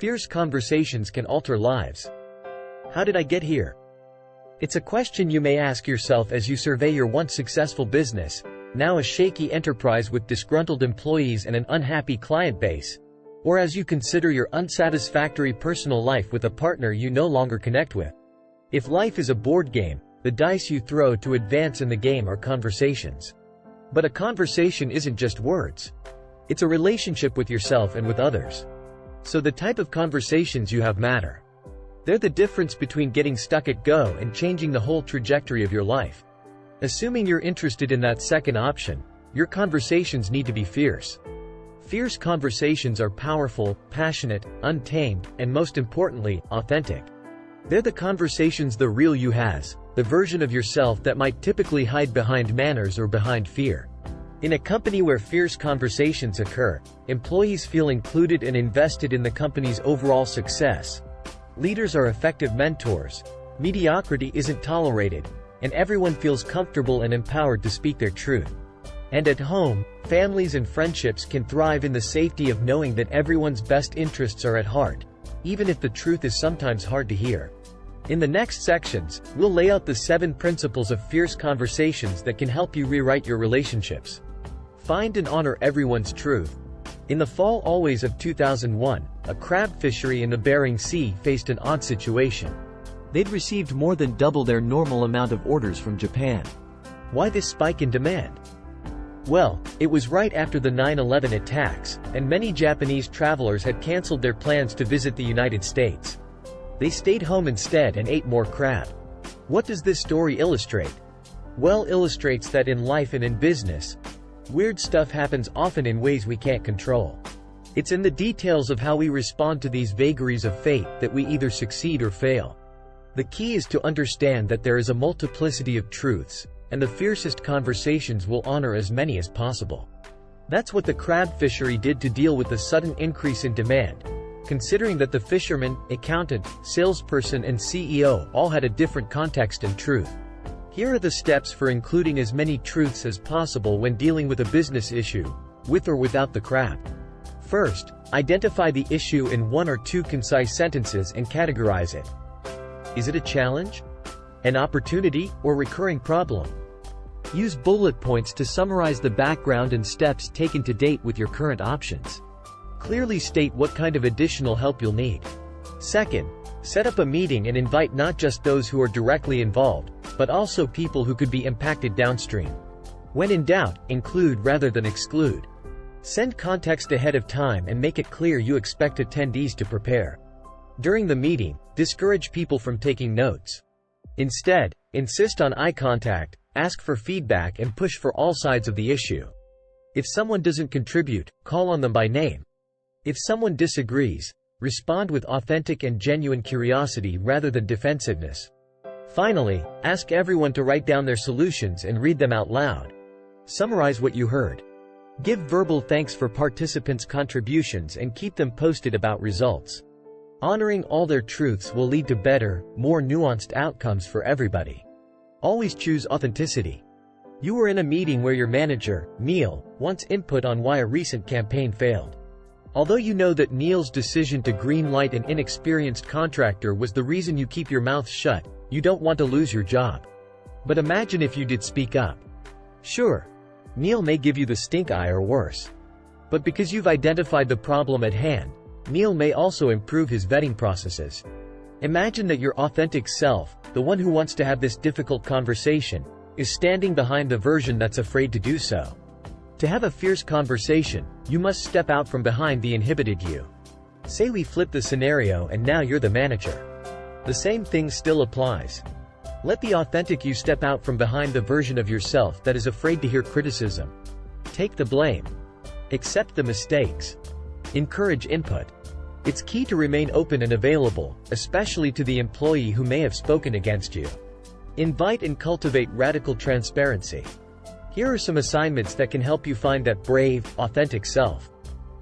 fierce conversations can alter lives. How did I get here? It's a question you may ask yourself as you survey your once successful business, now a shaky enterprise with disgruntled employees and an unhappy client base, or as you consider your unsatisfactory personal life with a partner you no longer connect with. If life is a board game, the dice you throw to advance in the game are conversations. But a conversation isn't just words. It's a relationship with yourself and with others. So the type of conversations you have matter. They're the difference between getting stuck at go and changing the whole trajectory of your life. Assuming you're interested in that second option, your conversations need to be fierce. Fierce conversations are powerful, passionate, untamed, and most importantly, authentic. They're the conversations the real you has, the version of yourself that might typically hide behind manners or behind fear. In a company where fierce conversations occur, employees feel included and invested in the company's overall success. Leaders are effective mentors, mediocrity isn't tolerated, and everyone feels comfortable and empowered to speak their truth. And at home, families and friendships can thrive in the safety of knowing that everyone's best interests are at heart, even if the truth is sometimes hard to hear. In the next sections, we'll lay out the 7 principles of fierce conversations that can help you rewrite your relationships. Find and honor everyone's truth. In the fall always of 2001, a crab fishery in the Bering Sea faced an odd situation. They'd received more than double their normal amount of orders from Japan. Why this spike in demand? Well, it was right after the 9/11 attacks, and many Japanese travelers had canceled their plans to visit the United States. They stayed home instead and ate more crab. What does this story illustrate? Well, illustrates that in life and in business, weird stuff happens often in ways we can't control. It's in the details of how we respond to these vagaries of fate that we either succeed or fail. The key is to understand that there is a multiplicity of truths, and the fiercest conversations will honor as many as possible. That's what the crab fishery did to deal with the sudden increase in demand, considering that the fisherman, accountant, salesperson and CEO all had a different context and truth. Here are the steps for including as many truths as possible when dealing with a business issue, with or without the crab. First, identify the issue in 1 or 2 concise sentences and categorize it. Is it a challenge, an opportunity, or recurring problem? Use bullet points to summarize the background and steps taken to date with your current options. Clearly state what kind of additional help you'll need. Second, set up a meeting and invite not just those who are directly involved, but also people who could be impacted downstream. When in doubt, include rather than exclude. Send context ahead of time and make it clear you expect attendees to prepare. During the meeting, discourage people from taking notes. Instead, insist on eye contact, ask for feedback and push for all sides of the issue. If someone doesn't contribute, call on them by name. If someone disagrees, respond with authentic and genuine curiosity rather than defensiveness. Finally, ask everyone to write down their solutions and read them out loud. Summarize what you heard. Give verbal thanks for participants' contributions and keep them posted about results. Honoring all their truths will lead to better, more nuanced outcomes for everybody. Always choose authenticity. You were in a meeting where your manager, Neil, wants input on why a recent campaign failed. Although you know that Neil's decision to greenlight an inexperienced contractor was the reason you keep your mouth shut, you don't want to lose your job. But imagine if you did speak up. Sure, Neil may give you the stink eye or worse. But because you've identified the problem at hand, Neil may also improve his vetting processes. Imagine that your authentic self, the one who wants to have this difficult conversation, is standing behind the version that's afraid to do so. To have a fierce conversation, you must step out from behind the inhibited you. Say we flip the scenario and now you're the manager. The same thing still applies. Let the authentic you step out from behind the version of yourself that is afraid to hear criticism. Take the blame. Accept the mistakes. Encourage input. It's key to remain open and available, especially to the employee who may have spoken against you. Invite and cultivate radical transparency. Here are some assignments that can help you find that brave, authentic self.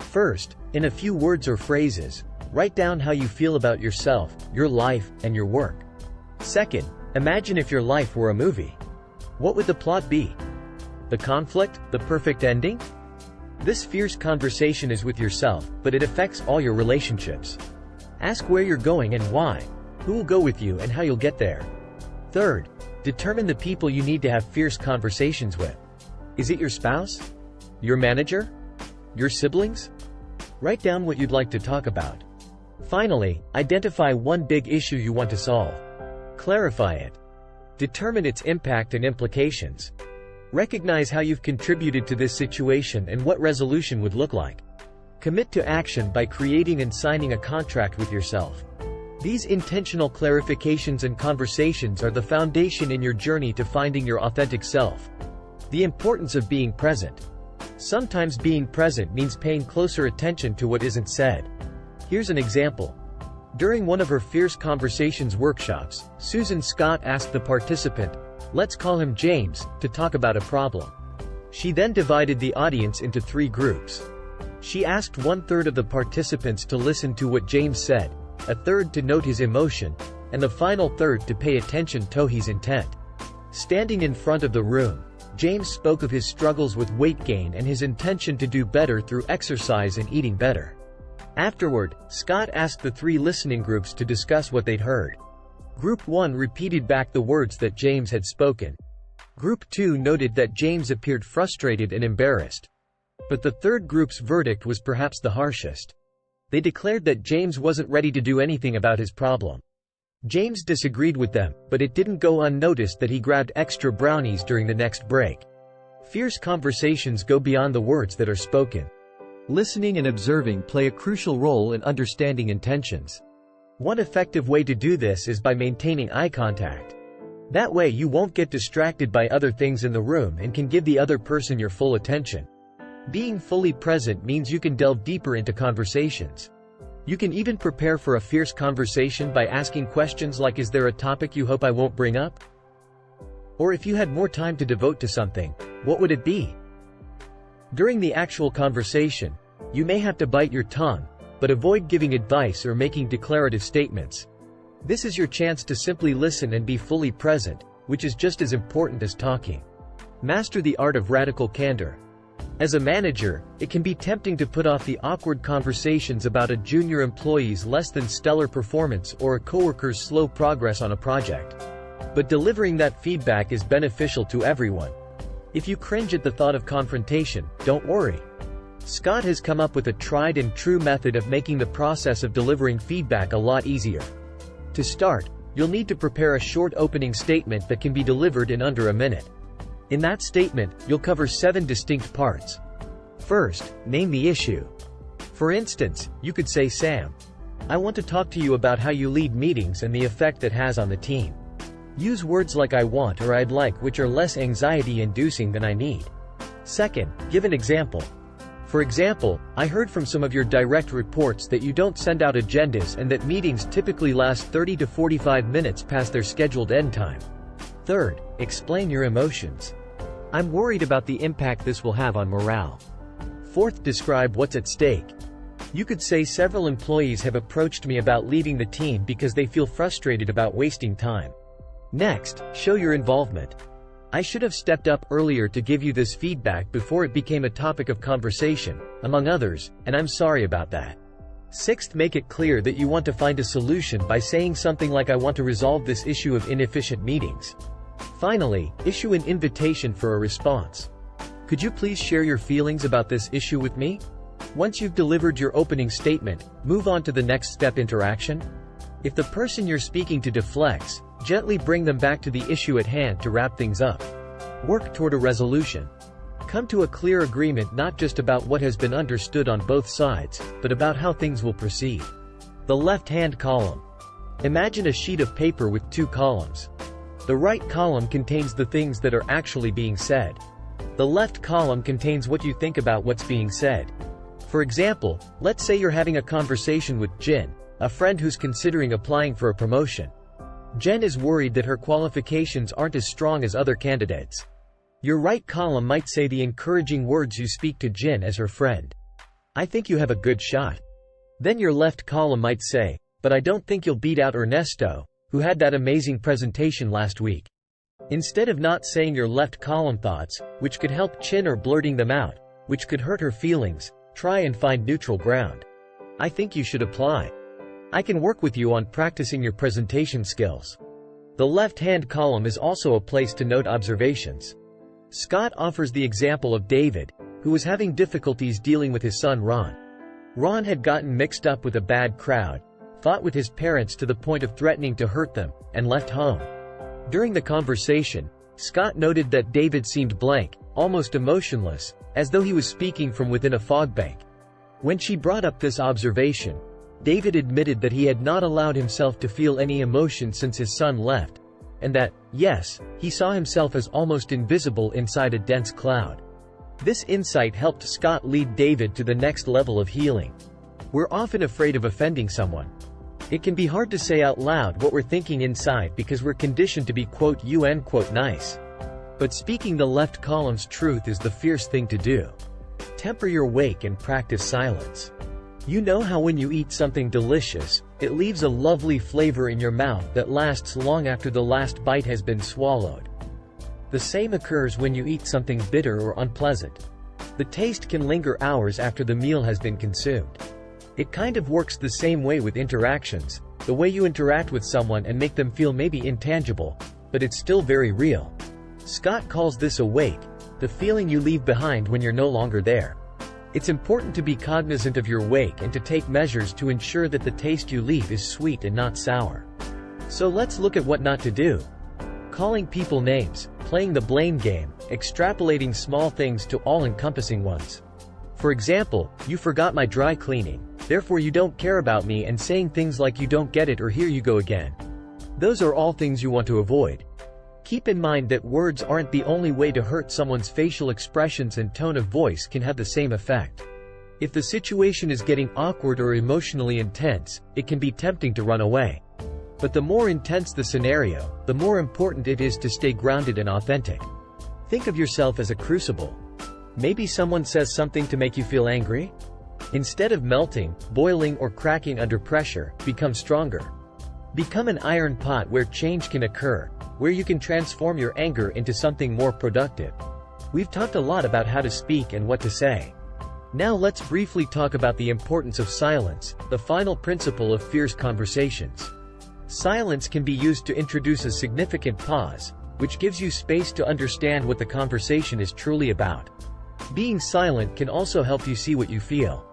First, in a few words or phrases, write down how you feel about yourself, your life, and your work. Second, imagine if your life were a movie. What would the plot be? The conflict, the perfect ending? This fierce conversation is with yourself, but it affects all your relationships. Ask where you're going and why, who will go with you and how you'll get there. Third, determine the people you need to have fierce conversations with. Is it your spouse? Your manager? Your siblings? Write down what you'd like to talk about. Finally, identify one big issue you want to solve. Clarify it. Determine its impact and implications. Recognize how you've contributed to this situation and what resolution would look like. Commit to action by creating and signing a contract with yourself. These intentional clarifications and conversations are the foundation in your journey to finding your authentic self. The importance of being present. Sometimes being present means paying closer attention to what isn't said. Here's an example. During one of her Fierce Conversations workshops, Susan Scott asked the participant, let's call him James, to talk about a problem. She then divided the audience into 3 groups. She asked 1/3 of the participants to listen to what James said, a third to note his emotion, and the final third to pay attention to his intent. Standing in front of the room, James spoke of his struggles with weight gain and his intention to do better through exercise and eating better. Afterward, Scott asked the 3 listening groups to discuss what they'd heard. Group 1 repeated back the words that James had spoken. Group 2 noted that James appeared frustrated and embarrassed. But the third group's verdict was perhaps the harshest. They declared that James wasn't ready to do anything about his problem. James disagreed with them, but it didn't go unnoticed that he grabbed extra brownies during the next break. Fierce conversations go beyond the words that are spoken. Listening and observing play a crucial role in understanding intentions. One effective way to do this is by maintaining eye contact. That way you won't get distracted by other things in the room and can give the other person your full attention. Being fully present means you can delve deeper into conversations. You can even prepare for a fierce conversation by asking questions like, is there a topic you hope I won't bring up? Or if you had more time to devote to something, what would it be? During the actual conversation, you may have to bite your tongue, but avoid giving advice or making declarative statements. This is your chance to simply listen and be fully present, which is just as important as talking. Master the art of radical candor. As a manager, it can be tempting to put off the awkward conversations about a junior employee's less than stellar performance or a coworker's slow progress on a project. But delivering that feedback is beneficial to everyone. If you cringe at the thought of confrontation, don't worry. Scott has come up with a tried and true method of making the process of delivering feedback a lot easier. To start, you'll need to prepare a short opening statement that can be delivered in under a minute. In that statement, you'll cover 7 distinct parts. First, name the issue. For instance, you could say, Sam, I want to talk to you about how you lead meetings and the effect that has on the team. Use words like I want or I'd like, which are less anxiety-inducing than I need. Second, give an example. For example, I heard from some of your direct reports that you don't send out agendas and that meetings typically last 30 to 45 minutes past their scheduled end time. Third, explain your emotions. I'm worried about the impact this will have on morale. Fourth, describe what's at stake. You could say several employees have approached me about leaving the team because they feel frustrated about wasting time. Next, show your involvement. I should have stepped up earlier to give you this feedback before it became a topic of conversation, among others, and I'm sorry about that. Sixth, make it clear that you want to find a solution by saying something like I want to resolve this issue of inefficient meetings. Finally, issue an invitation for a response. Could you please share your feelings about this issue with me? Once you've delivered your opening statement, move on to the next step interaction. If the person you're speaking to deflects, gently bring them back to the issue at hand to wrap things up. Work toward a resolution. Come to a clear agreement not just about what has been understood on both sides, but about how things will proceed. The left-hand column. Imagine a sheet of paper with 2 columns. The right column contains the things that are actually being said. The left column contains what you think about what's being said. For example, let's say you're having a conversation with Jin, a friend who's considering applying for a promotion. Jen is worried that her qualifications aren't as strong as other candidates. Your right column might say the encouraging words you speak to Jin as her friend. I think you have a good shot. Then your left column might say, but I don't think you'll beat out Ernesto, who had that amazing presentation last week. Instead of not saying your left column thoughts, which could help Chin, or blurting them out, which could hurt her feelings, try and find neutral ground. I think you should apply. I can work with you on practicing your presentation skills. The left-hand column is also a place to note observations. Scott offers the example of David, who was having difficulties dealing with his son Ron. Ron had gotten mixed up with a bad crowd, fought with his parents to the point of threatening to hurt them, and left home. During the conversation, Scott noted that David seemed blank, almost emotionless, as though he was speaking from within a fog bank. When she brought up this observation, David admitted that he had not allowed himself to feel any emotion since his son left, and that, yes, he saw himself as almost invisible inside a dense cloud. This insight helped Scott lead David to the next level of healing. We're often afraid of offending someone. It can be hard to say out loud what we're thinking inside because we're conditioned to be "nice." But speaking the left column's truth is the fierce thing to do. Temper your wake and practice silence. You know how when you eat something delicious, it leaves a lovely flavor in your mouth that lasts long after the last bite has been swallowed. The same occurs when you eat something bitter or unpleasant. The taste can linger hours after the meal has been consumed. It kind of works the same way with interactions, the way you interact with someone and make them feel maybe intangible, but it's still very real. Scott calls this a wake, the feeling you leave behind when you're no longer there. It's important to be cognizant of your wake and to take measures to ensure that the taste you leave is sweet and not sour. So let's look at what not to do. Calling people names, playing the blame game, extrapolating small things to all-encompassing ones. For example, you forgot my dry cleaning, therefore you don't care about me, and saying things like you don't get it or here you go again. Those are all things you want to avoid. Keep in mind that words aren't the only way to hurt someone's. Facial expressions and tone of voice can have the same effect. If the situation is getting awkward or emotionally intense, it can be tempting to run away. But the more intense the scenario, the more important it is to stay grounded and authentic. Think of yourself as a crucible. Maybe someone says something to make you feel angry? Instead of melting, boiling, or cracking under pressure, become stronger. Become an iron pot where change can occur, where you can transform your anger into something more productive. We've talked a lot about how to speak and what to say. Now let's briefly talk about the importance of silence, the final principle of fierce conversations. Silence can be used to introduce a significant pause, which gives you space to understand what the conversation is truly about. Being silent can also help you see what you feel.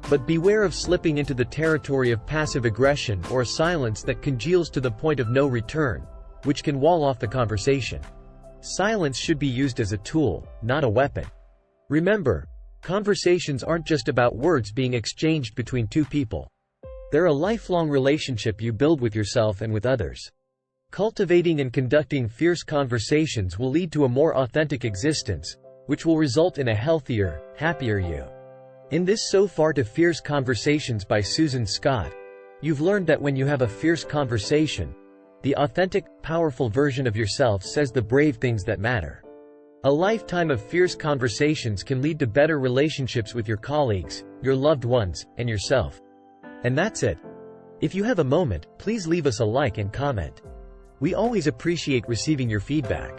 But beware of slipping into the territory of passive aggression or a silence that congeals to the point of no return, which can wall off the conversation. Silence should be used as a tool, not a weapon. Remember, conversations aren't just about words being exchanged between two people. They're a lifelong relationship you build with yourself and with others. Cultivating and conducting fierce conversations will lead to a more authentic existence, which will result in a healthier, happier you. In this So Far to Fierce Conversations by Susan Scott, you've learned that when you have a fierce conversation, the authentic, powerful version of yourself says the brave things that matter. A lifetime of fierce conversations can lead to better relationships with your colleagues, your loved ones, and yourself. And that's it. If you have a moment, please leave us a like and comment. We always appreciate receiving your feedback.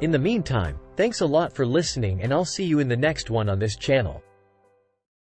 In the meantime, thanks a lot for listening, and I'll see you in the next one on this channel.